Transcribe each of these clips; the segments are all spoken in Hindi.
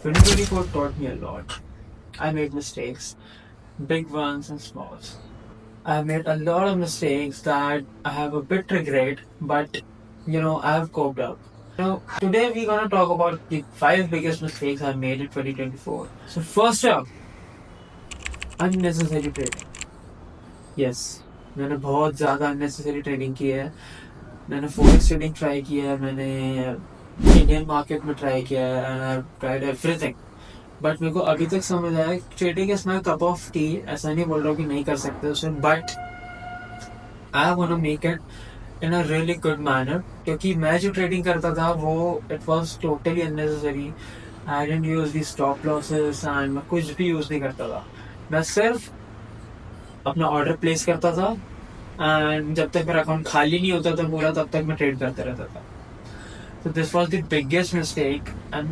2024 taught me a lot. I made mistakes, big ones and smalls. I made a lot of mistakes that I have a bit regret, but I have coped up. Today we're gonna talk about the five biggest mistakes I made in 2024. So first up, unnecessary trading. Yes, मैंने बहुत ज़्यादा unnecessary trading की है. मैंने forex trading try किया है, मैंने इंडियन मार्केट में ट्राई किया है, and I've tried everything. But मेरे को अभी तक समझ आया trading is my cup of T. ऐसा नहीं बोल रहा हूँ कि नहीं कर सकते उसे, but I want to make it in a really good manner. क्योंकि मैं जो ट्रेडिंग करता था वो it was totally unnecessary. I didn't use the stop losses and मैं कुछ भी यूज नहीं करता था. मैं सिर्फ अपना ऑर्डर प्लेस करता था एंड जब तक मेरा अकाउंट खाली नहीं होता था पूरा तब तक मैं ट्रेड करते रहता था. So this was the biggest mistake, and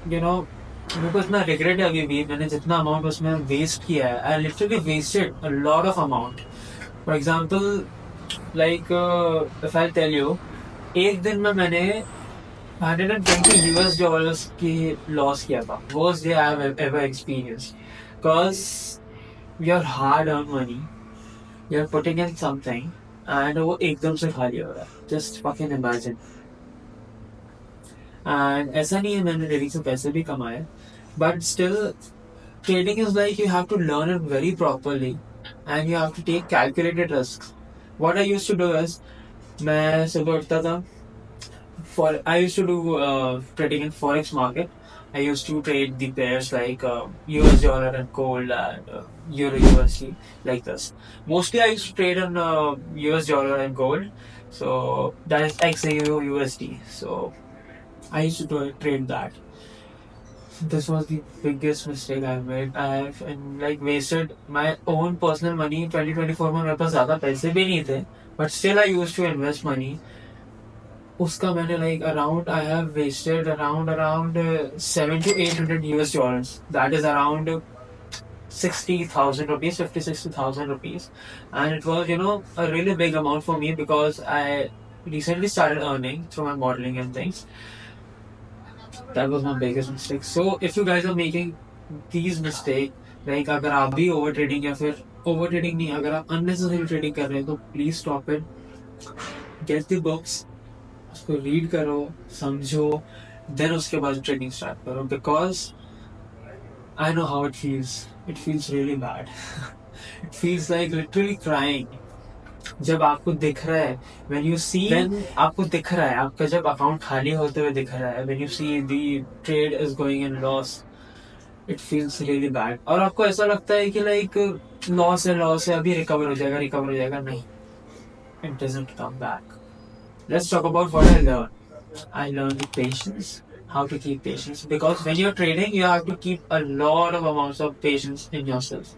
मेरे को इतना रिग्रेट है अभी भी. मैंने जितना अमाउंट उसमें वेस्ट किया है, I literally wasted a lot of amount. For example like if I tell you, एक दिन में मैंने $120 की लॉस किया था. Worst day I have ever experience. Because your hard earn money, you are putting in something and वो एकदम से खाली हो रहा है. Just fucking imagine. एंड ऐसा नहीं है मैंने ट्रेडिंग से पैसे भी कमाए, but still trading is like you have to learn it very properly and you have to take calculated risk. What I used to do is, मैं सुबह उठता था. I used to do trading in forex market. I used to trade the pairs like US dollar and gold and Euro USD like this. Mostly I used to trade on US dollar and gold. So that is XAU USD. So I used to trade that. This was the biggest mistake I made. I have wasted my own personal money. 2024 में मेरे पास ज़्यादा पैसे भी नहीं थे, but still I used to invest money. उसका मैंने around I have wasted around 7 to 800 US dollars. That is around 60,000 rupees, 50-60,000 rupees, and it was a really big amount for me because I recently started earning through my modeling and things. That was my biggest mistake. So if you guys are making these mistakes, अगर आप भी ओवर ट्रेडिंग या फिर ओवर ट्रेडिंग नहीं, अगर आप अननेसेसरी ट्रेडिंग कर रहे हैं तो please stop it. Get the books, उसको रीड करो, समझो, देन उसके बाद ट्रेडिंग स्टार्ट करो. Because I know how it feels really bad. It feels like literally crying. जब आपको दिख रहा है, when you see, आपको दिख रहा है, आपका जब अकाउंट खाली होते हुए दिख रहा है, when you see the trade is going in loss, it feels really bad. और आपको ऐसा लगता है कि लॉस है, अभी रिकवर हो जाएगा. नहीं, it doesn't come back. Let's talk about what I learned. I learned the patience, how to keep patience, because when you're trading you have to keep a lot of amounts of patience in yourself.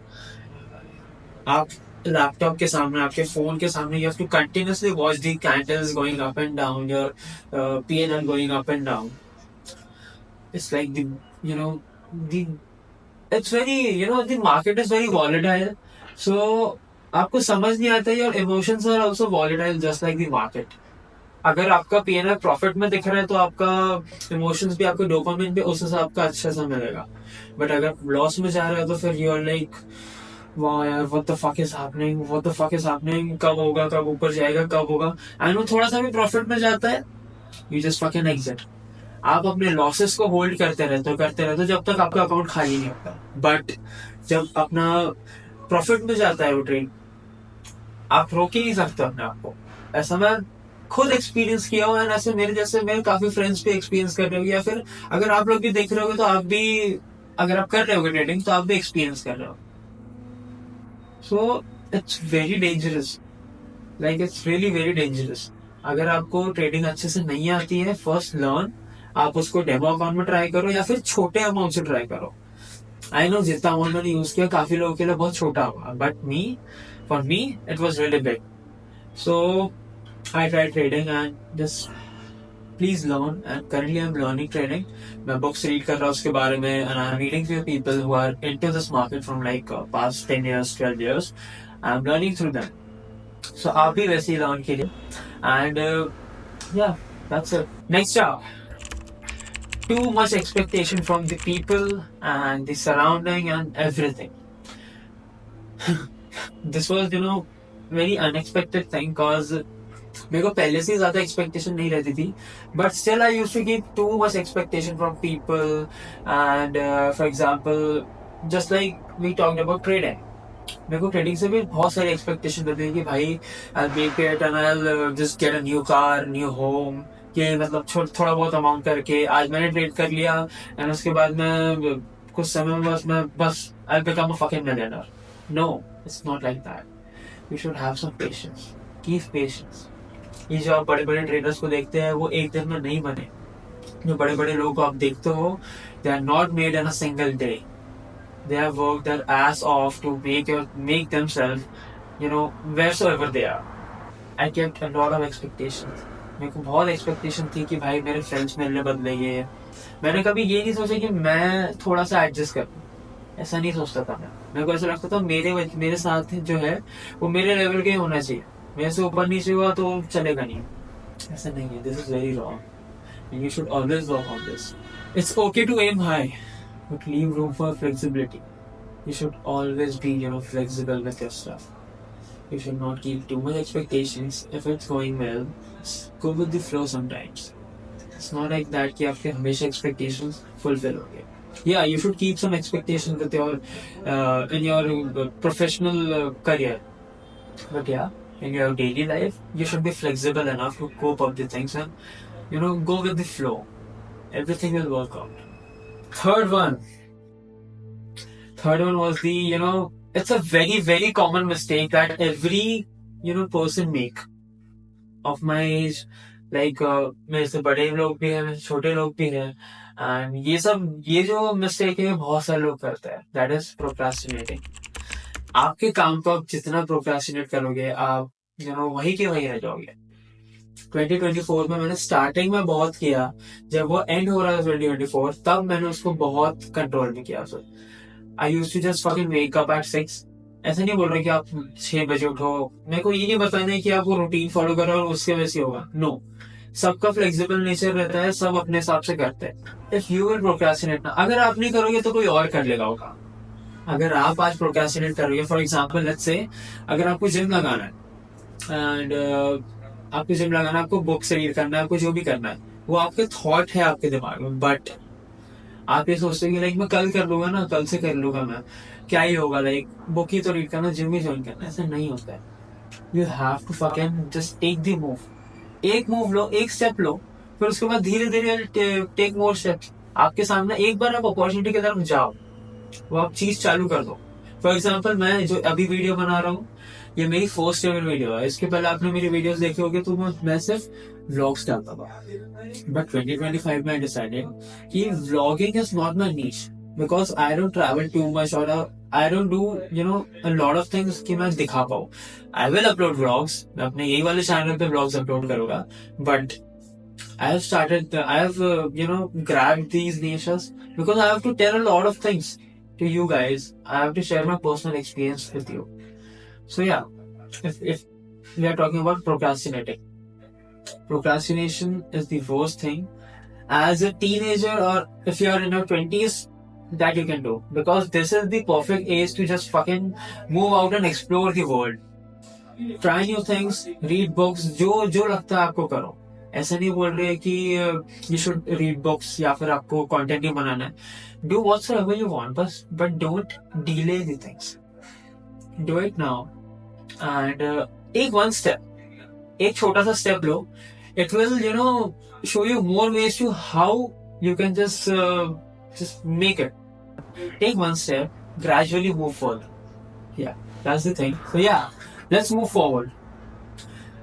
आप लैपटॉप के सामने, आपके फोन के सामने, you have to continuously watch the candles going up and down, your P&L going up and down. It's like it's very, the market is very volatile. So आपको समझ नहीं आता. Your emotions are also volatile just like the market. अगर आपका P&L प्रॉफिट में दिख रहा है तो आपका इमोशंस भी, आपका डोपामिन भी उस हिसाब का अच्छा सा मिलेगा. बट अगर लॉस में जा रहा है तो फिर यू आर लाइक, वाह यार, what the fuck is happening, कब होगा, कब ऊपर जाएगा, कब होगा. एंड वो थोड़ा सा भी प्रॉफिट में जाता है, you just fucking exit. आप अपने लॉसेस को होल्ड करते रहते हो जब तक आपका अकाउंट खाली नहीं होता. बट जब अपना प्रॉफिट में जाता है वो ट्रेड, आप रोक ही नहीं सकते अपने आप को. ऐसा मैं खुद एक्सपीरियंस किया हुआ है. ऐसे मेरे काफी फ्रेंड्स भी एक्सपीरियंस कर रहे हो, या फिर अगर आप लोग भी देख रहे होगे तो आप भी, अगर आप कर रहे हो ट्रेडिंग तो आप भी एक्सपीरियंस कर रहे हो. So it's very dangerous. It's really very dangerous. अगर आपको ट्रेडिंग अच्छे से नहीं आती है, फर्स्ट लर्न. आप उसको डेमो अकाउंट में ट्राई करो या फिर छोटे अमाउंट से ट्राई करो. आई नो जितना अमाउंट मैंने यूज किया काफी लोगों के लिए बहुत छोटा होगा, but for me it was really big. So I try trading and just please learn. And currently I am learning trading. मैं बुक्स रीड कर रहा हूँ उसके बारे में, and I am reading few people who are into this market from past 10 years 12 years. I am learning through them. सो आप भी वैसे ही लर्न कीजिए. एंड या that's it. Next too much expectation from the people and the surrounding and everything. This was, very unexpected thing cause मेरे को पहले से ज्यादा एक्सपेक्टेशन नहीं रहती थी but still I used to keep too much expectation from people and for example just like we talked about trading मेरे को ट्रेडिंग से भी बहुत सारी एक्सपेक्टेशन रहती है कि भाई I make it and I just get a new car new home कि मतलब थोड़ा बहुत अमाउंट करके आज मैंने ट्रेड कर लिया एंड उसके बाद मैं कुछ समय में बस I become a fucking millionaire no it's not like that you should have some patience keep patience ये जो आप बड़े बड़े ट्रेडर्स को देखते हैं वो एक दिन में नहीं बने जो बड़े बड़े लोगों को आप देखते हो they are not made in a single day they have work their ass off to make themselves wheresoever they are. I kept a lot of expectations. मेरे को बहुत एक्सपेक्टेशन थी कि भाई मेरे फ्रेंड्स मेरे लिए बदलेंगे मैंने कभी ये नहीं सोचा कि मैं थोड़ा सा एडजस्ट करूँ ऐसा नहीं सोचता था मैं मेरे को ऐसा लगता था मेरे साथ जो है वो मेरे लेवल के होना चाहिए मेरे से ऊपर नीचे हुआ तो चलेगा नहीं ऐसा नहीं है this is very wrong and you should always work on this it's okay to aim high but leave room for flexibility you should always be flexible with your stuff you should not keep too much expectations if it's going well go with the flow sometimes it's not like that कि आपके हमेशा expectations fulfill होंगे yeah you should keep some expectations with your in your professional career but yeah in your daily life you should be flexible enough to cope up the things and go with the flow everything will work out third one was the it's a very very common mistake that every person make of my age like मेरे से बड़े लोग भी हैं मेरे से छोटे लोग भी हैं एंड ये जो मिस्टेक है बहुत सारे लोग करते हैं दैट इज प्रोक्रास्टिनेटिंग आपके काम को आप जितना प्रोक्रास्टिनेट करोगे आप वही के वही रह जाओगे 2024 में मैंने स्टार्टिंग में बहुत किया जब वो एंड हो रहा था 2024 तब मैंने उसको बहुत कंट्रोल में किया sir I used to just fucking wake up at 6 ऐसा नहीं बोल रहा कि आप 6 बजे उठो मेरे को ये नहीं बताना है कि आप वो रूटीन फॉलो करो और उसके वजह से होगा नो सबका फ्लेक्सिबल नेचर रहता है सब अपने हिसाब से करते हैं इफ यू विल प्रोक्रास्टिनेट अगर आप नहीं करोगे तो कोई और कर लेगा होगा अगर आप आज प्रोक्रास्टिनेट करोगे फॉर एग्जाम्पल लेट्स से अगर आपको जिम लगाना है एंड आपको जिम लगाना है आपको बुक से रीड करना है आपको जो भी करना है वो आपके थॉट है आपके दिमाग में बट आप ये सोचते कि लाइक मैं कल कर लूंगा ना कल से कर लूंगा मैं क्या ही होगा लाइक बुक ही तो रीड करना जिम ही ज्वाइन करना ऐसा नहीं होता है you have to fucking just take the move एक मूव लो एक स्टेप लो फिर उसके बाद धीरे धीरे टेक मोर स्टेप्स आपके सामने एक बार आप अपॉर्चुनिटी की तरफ जाओ वो आप चीज चालू कर दो फॉर एग्जाम्पल मैं जो अभी वीडियो बना रहा हूँ ये मेरी फर्स्ट एवर वीडियो है इसके पहले आपने मेरी वीडियोस देखी होगी तो मैं सिर्फ व्लॉग्स डालता था बट 2025 में आई डिसाइडेड कि vlogging is not my niche because I don't travel too much और I don't do a lot of things कि मैं दिखा पाऊँ आई विल अपलोड व्लॉग्स मैं अपने यही वाले चैनल पे व्लॉग्स अपलोड करूंगा but I have grabbed these niches because I have to tell a lot of things to you guys. I have to share my personal experience with you. So yeah, if we are talking about procrastination is the worst thing as a teenager or if you are in your 20s that you can do because this is the perfect age to just fucking move out and explore the world. Try new things, read books, जो लगता है आपको करो. ऐसा नहीं बोल रहे कि यू शुड रीड बुक्स या फिर आपको कंटेंट नहीं बनाना है डू व्हाटसोएवर यू वांट बस but don't delay the things do it now and take one step एक छोटा सा स्टेप लो it will show you more ways to how you can just make it take one step gradually move forward yeah that's the thing so yeah let's move forward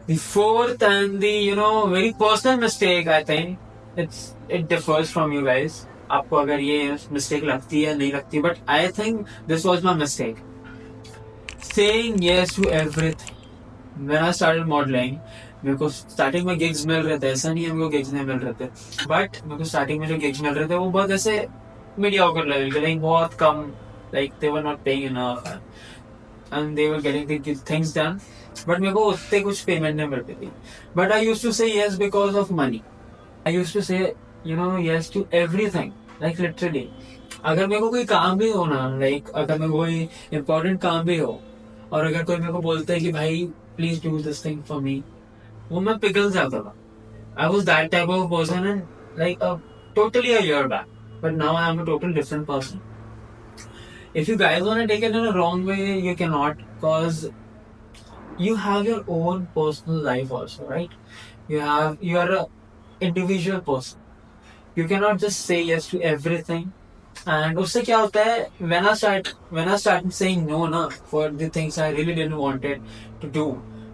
The fourth and the very personal mistake I think it differs from you guys. आपको अगर ये mistake लगती है नहीं लगती but I think this was my mistake. Saying yes to everything. When I started modeling, मेरे को starting में gigs मिल रहे थे ऐसा नहीं है मेरे को gigs नहीं मिल रहे थे but मेरे को starting में जो gigs मिल रहे थे वो बहुत ऐसे mediocre level के like बहुत कम like they were not paying enough and they were getting the things done. But मेरे को उतने कुछ पेमेंट नहीं मिलती थी but I use to say yes because of money I use to say yes to everything, like literally. अगर मेरे को कोई काम भी हो ना, लाइक अगर मेरे को कोई इम्पोर्टेंट काम भी हो, और अगर कोई मेरे को बोलता है कि भाई please do this thing for me, वो मैं पिघल जाता था. I was that type of person, and like totally a year back. But now I am a total different person. If you guys want to take it in a wrong way, you cannot, because you have your own personal life also, right? You are a individual person. You cannot just say yes to everything. And उससे क्या होता है, when I started saying no ना for the things I really didn't wanted to do,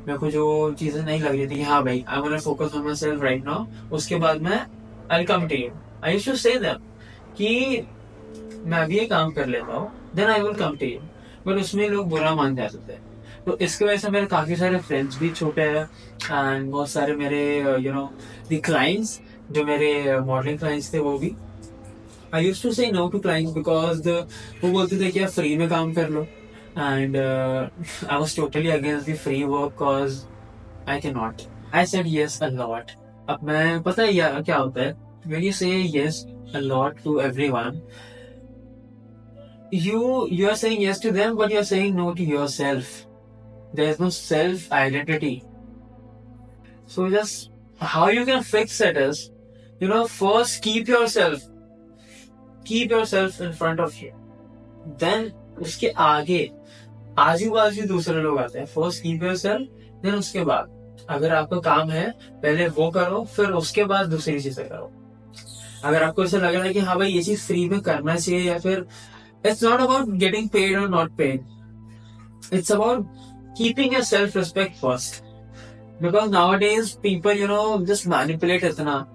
मेरे को जो चीजें नहीं लग रही थी कि हाँ भाई I want to focus on myself right now, उसके बाद मैं I'll come to you. I used to say them कि मैं अभी ये काम कर लेता हूँ, then I will come to you. But उसमें लोग बुरा मान जाते थे. तो इसकी वजह से मेरे काफी सारे फ्रेंड्स भी छोटे हैं, एंड बहुत सारे मेरे द क्लाइंट्स जो मेरे मॉडलिंग क्लाइंट्स थे वो भी. I used to say no to clients because वो बोलते थे कि आप फ्री में काम कर लो, and I was totally against the free work because I cannot. I said yes a lot. अब मैं पता है यार क्या होता है, when you say yes a lot to everyone, you are saying yes to them, but you are saying no to yourself. There is no self identity. So just how you can fix it is, first keep yourself in front of you. Then उसके आगे आजू बाजू दूसरे लोग आते हैं. फर्स्ट कीप योरसेल्फ, देन उसके बाद अगर आपका काम है पहले वो करो, फिर उसके बाद दूसरी चीजें करो. अगर आपको ऐसा लग रहा है कि हाँ भाई ये चीज फ्री में करना चाहिए, या फिर it's not about getting paid और not paid, it's about keeping your self respect first. Because nowadays people just manipulate इतना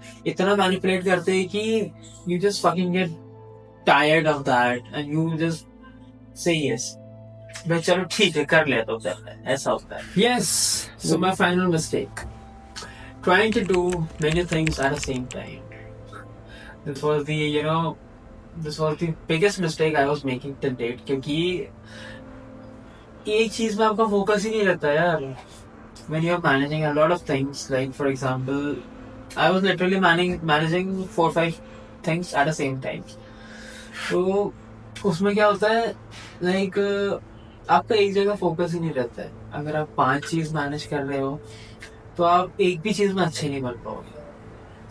manipulate करते हैं कि you just fucking get tired of that and you just say yes. मैं चलो ठीक है कर लेता हूँ, ऐसा होता है. Yes. So my final mistake, trying to do many things at the same time. This was the biggest mistake I was making till date, क्योंकि एक चीज में आपका फोकस ही नहीं रहता यार. When you're managing a lot of things, like for example, I was literally managing 4-5 things at the same time. तो उसमें क्या होता है, like आपका एक जगह फोकस ही नहीं रहता है. अगर आप 5 चीज मैनेज कर रहे हो तो आप एक भी चीज में अच्छे नहीं बन पाओगे.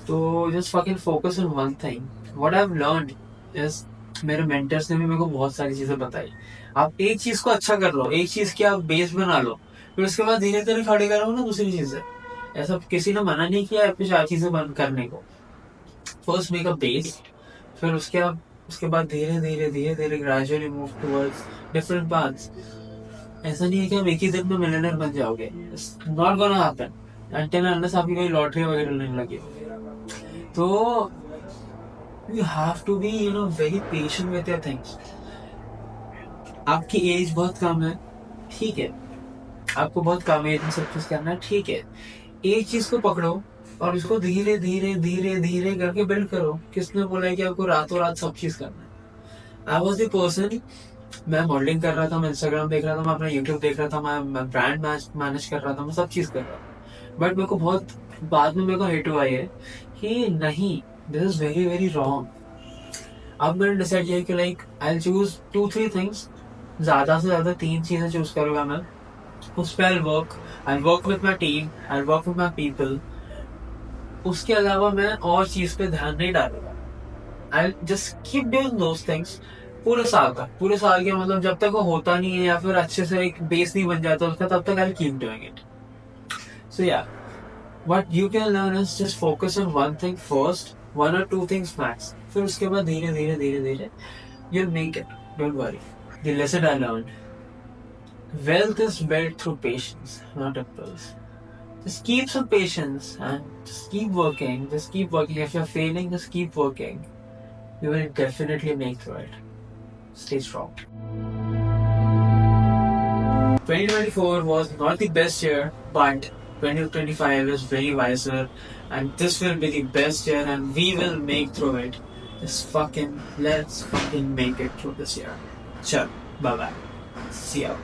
तो just fucking focus on one thing. What I've learned is, मेरे मेंटर्स ने भी मेरे को बहुत सारी चीजें बताई. आप एक चीज को अच्छा कर लो, एक चीज की आप बेस बना लो, फिर उसके बाद धीरे धीरे खड़े करो ना दूसरी चीजें. ऐसा किसी ने मना नहीं किया आपको 4 चीजें बंद करने को. फर्स्ट मेक अ बेस, फिर उसके बाद धीरे धीरे gradually move towards different paths. ऐसा नहीं है कि आप एक ही दिन में मिलियनर बन जाओगे. It's not gonna happen until unless आपकी कोई लॉटरी वगैरह नहीं लगी. तो you have to be very patient with your things. आपकी एज बहुत कम है, ठीक है, आपको बहुत कम एज में सब चीज करना है, ठीक है. एक चीज को पकड़ो और उसको धीरे धीरे करके बिल्ड करो. किसने बोला है कि आपको रातों रात सब चीज करना है? आई वॉज द पर्सन, मैं मॉडलिंग कर रहा था, मैं इंस्टाग्राम देख रहा था, मैं अपना यूट्यूब देख रहा था, मैं ब्रांड मैनेज कर रहा था, मैं सब चीज कर रहा था. बट मेरे को बहुत बाद में मेरे को हिट हुआ है कि नहीं, this is very very wrong. अब मैंने डिसाइड किया कि लाइक आई चूज 2-3 थिंग्स, ज्यादा से ज्यादा 3 चीजें चूज करूंगा मैं. उस पर I'll work with my team, I'll work with my people. उसके अलावा मैं और चीज पे ध्यान नहीं डालूंगा. I'll just keep doing those things पूरे साल के मतलब जब तक वो होता नहीं है या फिर अच्छे से एक बेस नहीं बन जाता उसका, तब तक I'll keep doing it. So yeah, what you can learn is just focus on one thing first, 1 or 2 things max. फिर उसके बाद धीरे धीरे you'll make it. Don't worry. The lesson I learned: wealth is built through patience, not impulse. Just keep some patience and just keep working. If you're failing, just keep working. You will definitely make through it. Stay strong. 2024 was not the best year, but 2025 is very wiser, and this will be the best year, and we will make through it. Let's fucking make it through this year. Sure. Bye bye. See ya.